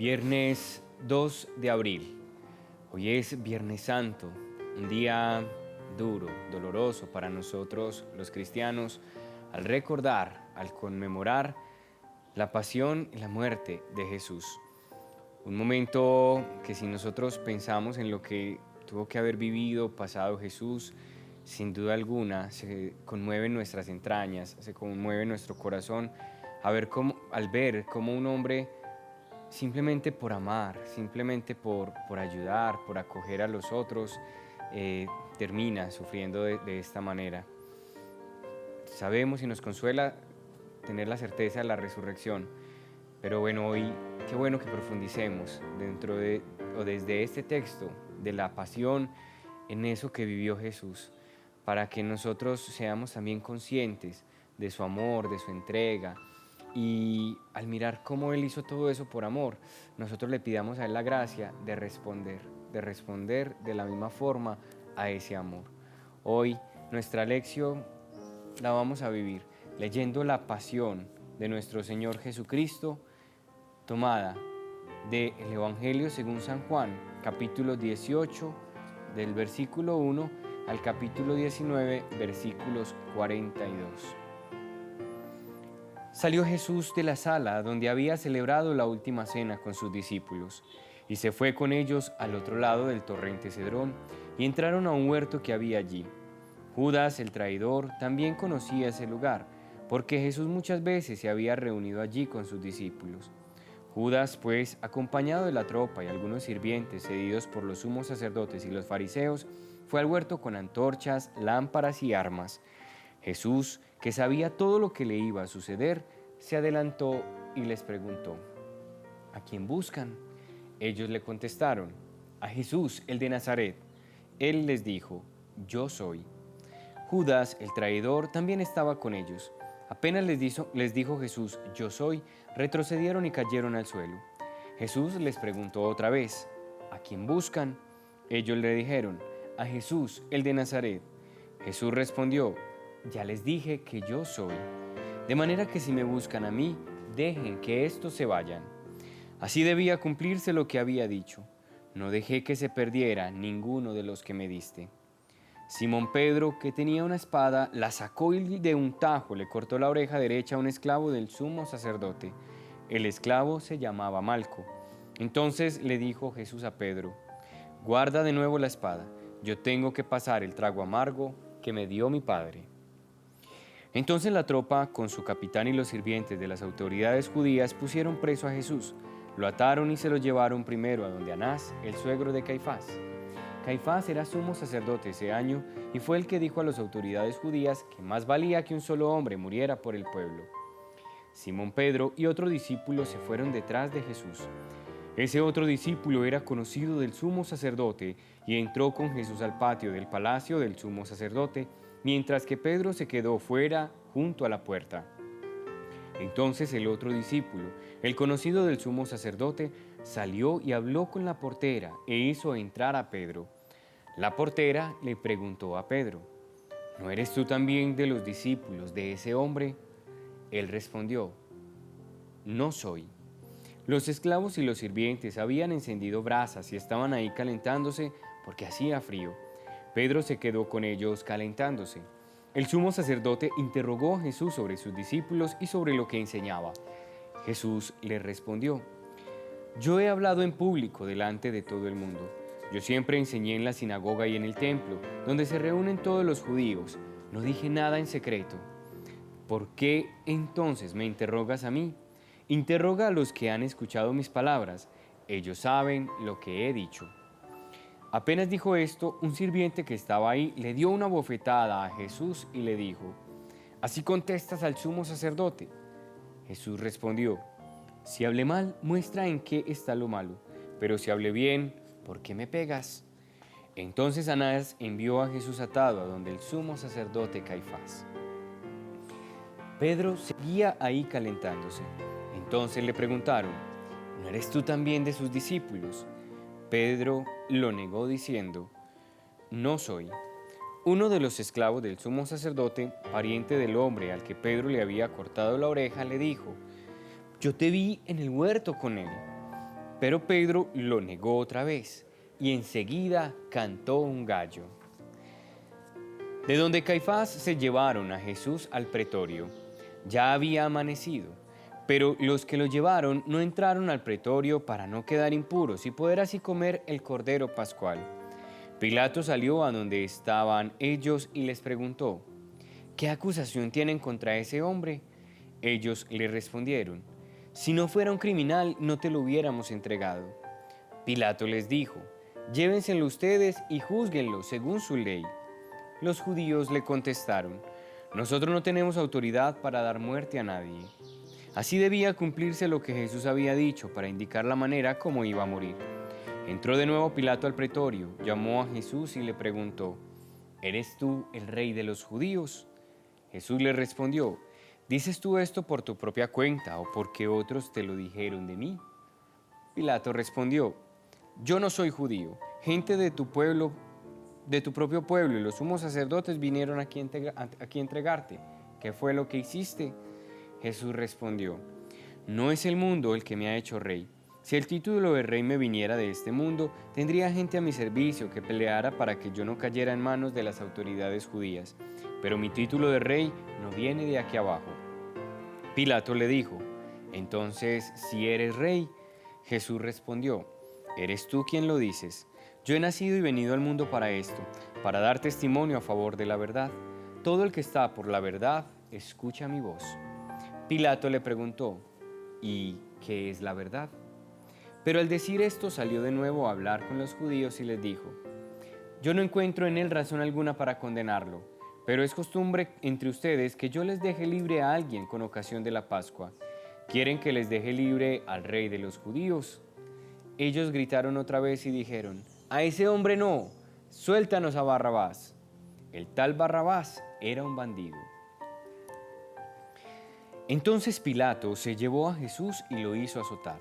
Viernes 2 de abril. Hoy es Viernes Santo, un día duro, doloroso para nosotros los cristianos, al recordar, al conmemorar la pasión y la muerte de Jesús. Un momento que si nosotros pensamos en lo que tuvo que haber vivido, pasado Jesús, sin duda alguna se conmueve nuestras entrañas, se conmueve nuestro corazón al ver cómo un hombre simplemente por amar, simplemente por ayudar, por acoger a los otros, termina sufriendo de esta manera. Sabemos y nos consuela tener la certeza de la resurrección, pero bueno, hoy qué bueno que profundicemos desde este texto de la pasión en eso que vivió Jesús, para que nosotros seamos también conscientes de su amor, de su entrega, y al mirar cómo Él hizo todo eso por amor, nosotros le pidamos a Él la gracia de responder de la misma forma a ese amor. Hoy nuestra lección la vamos a vivir leyendo la pasión de nuestro Señor Jesucristo, tomada del Evangelio según San Juan, capítulo 18, del versículo 1 al capítulo 19, versículos 42. Salió Jesús de la sala donde había celebrado la última cena con sus discípulos y se fue con ellos al otro lado del torrente Cedrón y entraron a un huerto que había allí. Judas, el traidor, también conocía ese lugar, porque Jesús muchas veces se había reunido allí con sus discípulos. Judas, pues, acompañado de la tropa y algunos sirvientes cedidos por los sumos sacerdotes y los fariseos, fue al huerto con antorchas, lámparas y armas. Jesús, que sabía todo lo que le iba a suceder, se adelantó y les preguntó: ¿a quién buscan? Ellos le contestaron: a Jesús, el de Nazaret. Él les dijo: yo soy. Judas, el traidor, también estaba con ellos. Apenas les dijo Jesús: yo soy, retrocedieron y cayeron al suelo. Jesús les preguntó otra vez: ¿a quién buscan? Ellos le dijeron: a Jesús, el de Nazaret. Jesús respondió: ya les dije que yo soy. De manera que si me buscan a mí, dejen que estos se vayan. Así debía cumplirse lo que había dicho: no dejé que se perdiera ninguno de los que me diste. Simón Pedro, que tenía una espada, la sacó y de un tajo le cortó la oreja derecha a un esclavo del sumo sacerdote. El esclavo se llamaba Malco. Entonces le dijo Jesús a Pedro: guarda de nuevo la espada, yo tengo que pasar el trago amargo que me dio mi padre. Entonces la tropa, con su capitán y los sirvientes de las autoridades judías, pusieron preso a Jesús. Lo ataron y se lo llevaron primero a donde Anás, el suegro de Caifás. Caifás era sumo sacerdote ese año y fue el que dijo a las autoridades judías que más valía que un solo hombre muriera por el pueblo. Simón Pedro y otro discípulo se fueron detrás de Jesús. Ese otro discípulo era conocido del sumo sacerdote y entró con Jesús al patio del palacio del sumo sacerdote, mientras que Pedro se quedó fuera junto a la puerta. Entonces el otro discípulo, el conocido del sumo sacerdote, salió y habló con la portera e hizo entrar a Pedro. La portera le preguntó a Pedro: ¿no eres tú también de los discípulos de ese hombre? Él respondió: no soy. Los esclavos y los sirvientes habían encendido brasas y estaban ahí calentándose porque hacía frío. Pedro se quedó con ellos calentándose. El sumo sacerdote interrogó a Jesús sobre sus discípulos y sobre lo que enseñaba. Jesús le respondió: yo he hablado en público delante de todo el mundo. Yo siempre enseñé en la sinagoga y en el templo, donde se reúnen todos los judíos. No dije nada en secreto. ¿Por qué entonces me interrogas a mí? Interroga a los que han escuchado mis palabras. Ellos saben lo que he dicho. Apenas dijo esto, un sirviente que estaba ahí le dio una bofetada a Jesús y le dijo: ¿así contestas al sumo sacerdote? Jesús respondió: si hablé mal, muestra en qué está lo malo, pero si hablé bien, ¿por qué me pegas? Entonces Anás envió a Jesús atado a donde el sumo sacerdote Caifás. Pedro seguía ahí calentándose. Entonces le preguntaron: ¿no eres tú también de sus discípulos? Pedro lo negó diciendo: no soy. Uno de los esclavos del sumo sacerdote, pariente del hombre al que Pedro le había cortado la oreja, le dijo: yo te vi en el huerto con él. Pero Pedro lo negó otra vez, y enseguida cantó un gallo. De donde Caifás se llevaron a Jesús al pretorio. Ya había amanecido, pero los que lo llevaron no entraron al pretorio para no quedar impuros y poder así comer el cordero pascual. Pilato salió a donde estaban ellos y les preguntó: ¿qué acusación tienen contra ese hombre? Ellos le respondieron: si no fuera un criminal, no te lo hubiéramos entregado. Pilato les dijo: llévenselo ustedes y júzguenlo según su ley. Los judíos le contestaron: nosotros no tenemos autoridad para dar muerte a nadie. Así debía cumplirse lo que Jesús había dicho para indicar la manera como iba a morir. Entró de nuevo Pilato al pretorio, llamó a Jesús y le preguntó: ¿eres tú el rey de los judíos? Jesús le respondió: ¿dices tú esto por tu propia cuenta o porque otros te lo dijeron de mí? Pilato respondió: yo no soy judío, gente de tu pueblo, de tu propio pueblo, y los sumos sacerdotes vinieron aquí a entregarte. ¿Qué fue lo que hiciste? Jesús respondió: no es el mundo el que me ha hecho rey. Si el título de rey me viniera de este mundo, tendría gente a mi servicio que peleara para que yo no cayera en manos de las autoridades judías. Pero mi título de rey no viene de aquí abajo. Pilato le dijo: entonces, si eres rey. Jesús respondió: eres tú quien lo dices. Yo he nacido y venido al mundo para esto, para dar testimonio a favor de la verdad. Todo el que está por la verdad, escucha mi voz. Pilato le preguntó: ¿y qué es la verdad? Pero al decir esto salió de nuevo a hablar con los judíos y les dijo: yo no encuentro en él razón alguna para condenarlo, pero es costumbre entre ustedes que yo les deje libre a alguien con ocasión de la Pascua. ¿Quieren que les deje libre al rey de los judíos? Ellos gritaron otra vez y dijeron: a ese hombre no, suéltanos a Barrabás. El tal Barrabás era un bandido. Entonces Pilato se llevó a Jesús y lo hizo azotar.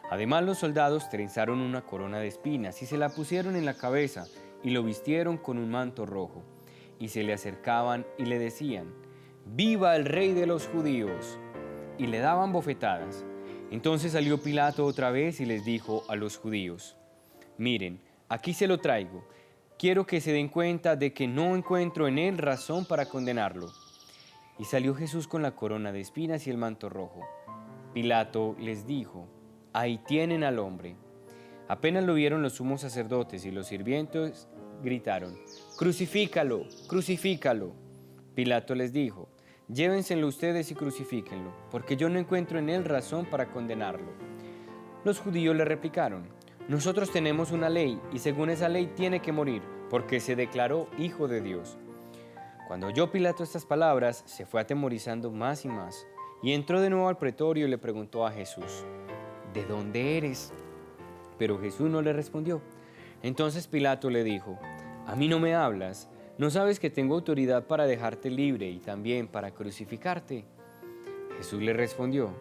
Además, los soldados trenzaron una corona de espinas y se la pusieron en la cabeza y lo vistieron con un manto rojo. Y se le acercaban y le decían: ¡viva el rey de los judíos! Y le daban bofetadas. Entonces salió Pilato otra vez y les dijo a los judíos: miren, aquí se lo traigo. Quiero que se den cuenta de que no encuentro en él razón para condenarlo. Y salió Jesús con la corona de espinas y el manto rojo. Pilato les dijo: ahí tienen al hombre. Apenas lo vieron los sumos sacerdotes y los sirvientes, gritaron: ¡crucifícalo, crucifícalo! Pilato les dijo: llévenselo ustedes y crucifíquenlo, porque yo no encuentro en él razón para condenarlo. Los judíos le replicaron: nosotros tenemos una ley, y según esa ley tiene que morir, porque se declaró hijo de Dios. Cuando oyó Pilato estas palabras, se fue atemorizando más y más, y entró de nuevo al pretorio y le preguntó a Jesús: ¿de dónde eres? Pero Jesús no le respondió. Entonces Pilato le dijo: ¿a mí no me hablas? ¿No sabes que tengo autoridad para dejarte libre y también para crucificarte? Jesús le respondió: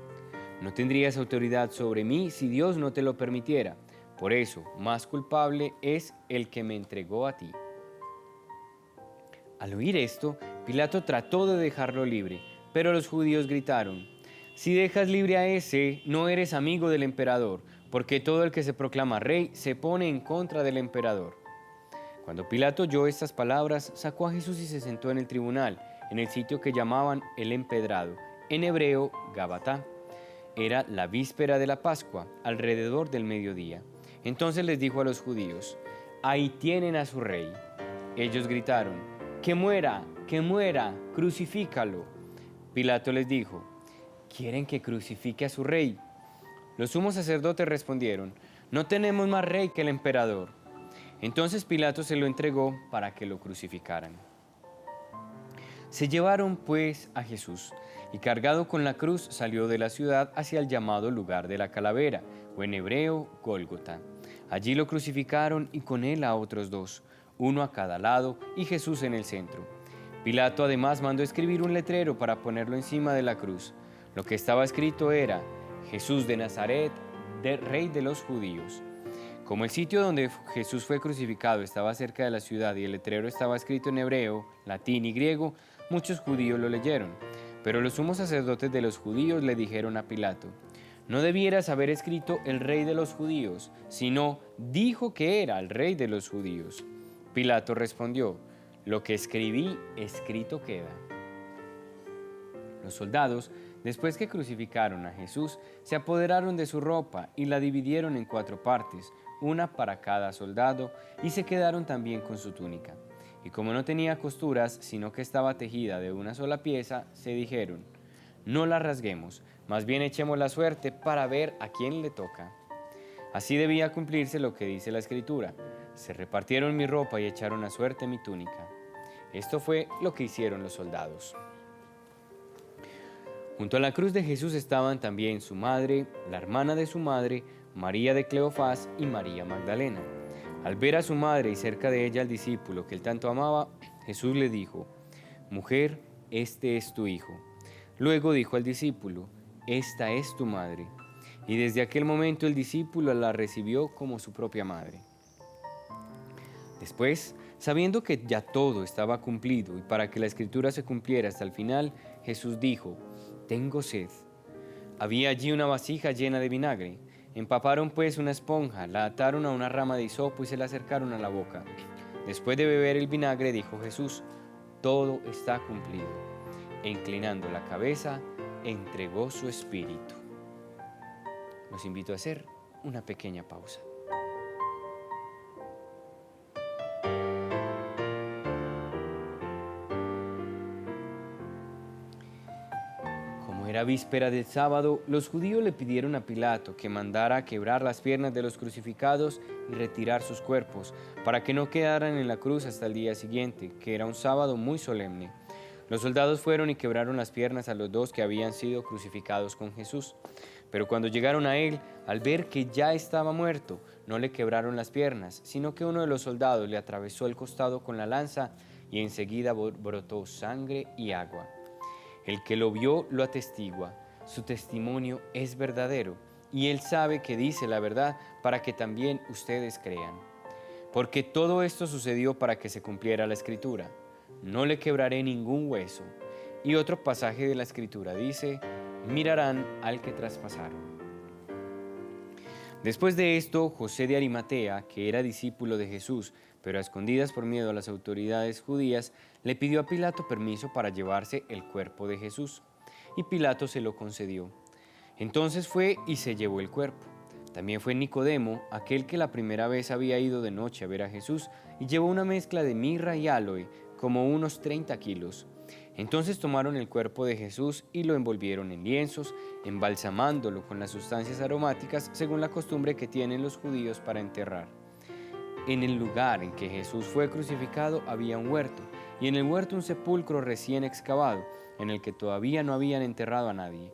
no tendrías autoridad sobre mí si Dios no te lo permitiera. Por eso, más culpable es el que me entregó a ti. Al oír esto, Pilato trató de dejarlo libre, pero los judíos gritaron: si dejas libre a ese, no eres amigo del emperador, porque todo el que se proclama rey se pone en contra del emperador. Cuando Pilato oyó estas palabras, sacó a Jesús y se sentó en el tribunal, en el sitio que llamaban el Empedrado, en hebreo Gabatá. Era la víspera de la Pascua, alrededor del mediodía. Entonces les dijo a los judíos: ahí tienen a su rey. Ellos gritaron: ¡que muera, crucifícalo! Pilato les dijo: ¿quieren que crucifique a su rey? Los sumos sacerdotes respondieron: no tenemos más rey que el emperador. Entonces Pilato se lo entregó para que lo crucificaran. Se llevaron pues a Jesús, y cargado con la cruz salió de la ciudad hacia el llamado lugar de la calavera, o en hebreo Gólgota. Allí lo crucificaron y con él a otros dos, uno a cada lado y Jesús en el centro. Pilato además mandó escribir un letrero para ponerlo encima de la cruz. Lo que estaba escrito era: Jesús de Nazaret, rey de los judíos. Como el sitio donde Jesús fue crucificado estaba cerca de la ciudad y el letrero estaba escrito en hebreo, latín y griego, muchos judíos lo leyeron. Pero los sumos sacerdotes de los judíos le dijeron a Pilato: No debieras haber escrito el rey de los judíos, sino dijo que era el rey de los judíos. Pilato respondió, lo que escribí, escrito queda. Los soldados, después que crucificaron a Jesús, se apoderaron de su ropa y la dividieron en 4 partes, una para cada soldado, y se quedaron también con su túnica. Y como no tenía costuras, sino que estaba tejida de una sola pieza, se dijeron, no la rasguemos, más bien echemos la suerte para ver a quién le toca. Así debía cumplirse lo que dice la Escritura. Se repartieron mi ropa y echaron a suerte mi túnica. Esto fue lo que hicieron los soldados. Junto a la cruz de Jesús estaban también su madre, la hermana de su madre, María de Cleofás y María Magdalena. Al ver a su madre y cerca de ella al discípulo que él tanto amaba, Jesús le dijo, mujer, este es tu hijo. Luego dijo al discípulo, esta es tu madre. Y desde aquel momento el discípulo la recibió como su propia madre. Después, sabiendo que ya todo estaba cumplido y para que la escritura se cumpliera hasta el final, Jesús dijo, tengo sed. Había allí una vasija llena de vinagre. Empaparon pues una esponja, la ataron a una rama de hisopo y se la acercaron a la boca. Después de beber el vinagre, dijo Jesús, todo está cumplido. E inclinando la cabeza, entregó su espíritu. Los invito a hacer una pequeña pausa. Como era víspera del sábado, los judíos le pidieron a Pilato que mandara a quebrar las piernas de los crucificados y retirar sus cuerpos, para que no quedaran en la cruz hasta el día siguiente, que era un sábado muy solemne. Los soldados fueron y quebraron las piernas a los 2 que habían sido crucificados con Jesús. Pero cuando llegaron a él, al ver que ya estaba muerto, no le quebraron las piernas, sino que uno de los soldados le atravesó el costado con la lanza y enseguida brotó sangre y agua. El que lo vio lo atestigua, su testimonio es verdadero, y él sabe que dice la verdad para que también ustedes crean. Porque todo esto sucedió para que se cumpliera la Escritura. No le quebraré ningún hueso. Y otro pasaje de la Escritura dice, mirarán al que traspasaron. Después de esto, José de Arimatea, que era discípulo de Jesús, pero a escondidas por miedo a las autoridades judías, le pidió a Pilato permiso para llevarse el cuerpo de Jesús. Y Pilato se lo concedió. Entonces fue y se llevó el cuerpo. También fue Nicodemo, aquel que la primera vez había ido de noche a ver a Jesús, y llevó una mezcla de mirra y áloe, como unos 30 kilos. Entonces tomaron el cuerpo de Jesús y lo envolvieron en lienzos, embalsamándolo con las sustancias aromáticas según la costumbre que tienen los judíos para enterrar. En el lugar en que Jesús fue crucificado había un huerto, y en el huerto un sepulcro recién excavado, en el que todavía no habían enterrado a nadie.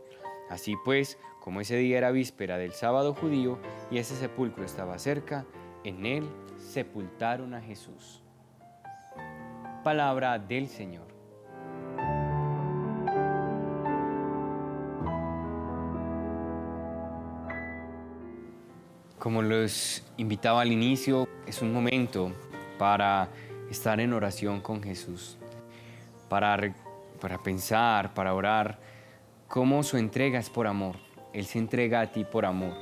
Así pues, como ese día era víspera del sábado judío y ese sepulcro estaba cerca, en él sepultaron a Jesús. Palabra del Señor. Como los invitaba al inicio, es un momento para estar en oración con Jesús, para pensar, para orar, cómo su entrega es por amor. Él se entrega a ti por amor.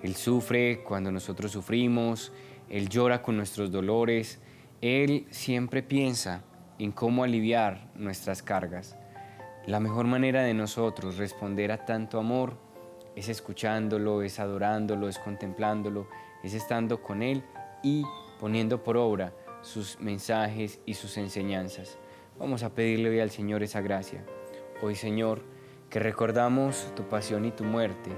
Él sufre cuando nosotros sufrimos, Él llora con nuestros dolores, Él siempre piensa en cómo aliviar nuestras cargas. La mejor manera de nosotros responder a tanto amor es escuchándolo, es adorándolo, es contemplándolo, es estando con Él y poniendo por obra sus mensajes y sus enseñanzas. Vamos a pedirle hoy al Señor esa gracia. Hoy, Señor, que recordamos tu pasión y tu muerte,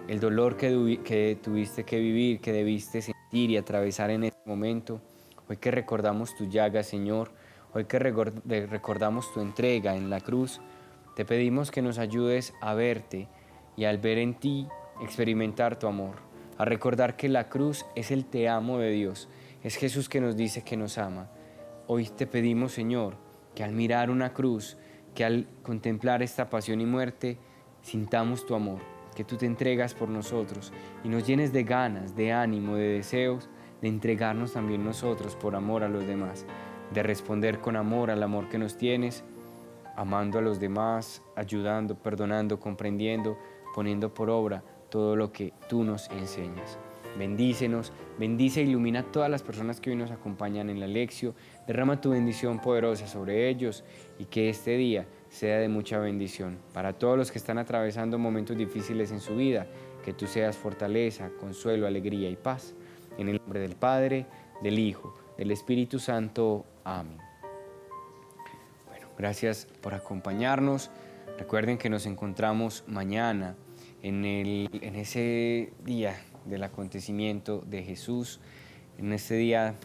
el dolor que tuviste que vivir, que debiste sentir y atravesar en este momento. Hoy que recordamos tu llaga, Señor, hoy que recordamos tu entrega en la cruz, te pedimos que nos ayudes a verte y al ver en ti, experimentar tu amor, a recordar que la cruz es el te amo de Dios, es Jesús que nos dice que nos ama. Hoy te pedimos, Señor, que al mirar una cruz, que al contemplar esta pasión y muerte, sintamos tu amor, que tú te entregas por nosotros y nos llenes de ganas, de ánimo, de deseos, de entregarnos también nosotros por amor a los demás, de responder con amor al amor que nos tienes, amando a los demás, ayudando, perdonando, comprendiendo, poniendo por obra todo lo que tú nos enseñas. Bendícenos, bendice e ilumina a todas las personas que hoy nos acompañan en la lección. Derrama tu bendición poderosa sobre ellos y que este día sea de mucha bendición. Para todos los que están atravesando momentos difíciles en su vida, que tú seas fortaleza, consuelo, alegría y paz. En el nombre del Padre, del Hijo, del Espíritu Santo. Amén. Bueno, gracias por acompañarnos. Recuerden que nos encontramos mañana en ese día del acontecimiento de Jesús, en este día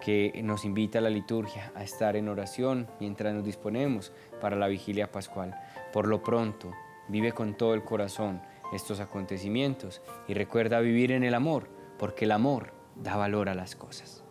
que nos invita a la liturgia a estar en oración mientras nos disponemos para la vigilia pascual. Por lo pronto, vive con todo el corazón estos acontecimientos y recuerda vivir en el amor, porque el amor da valor a las cosas.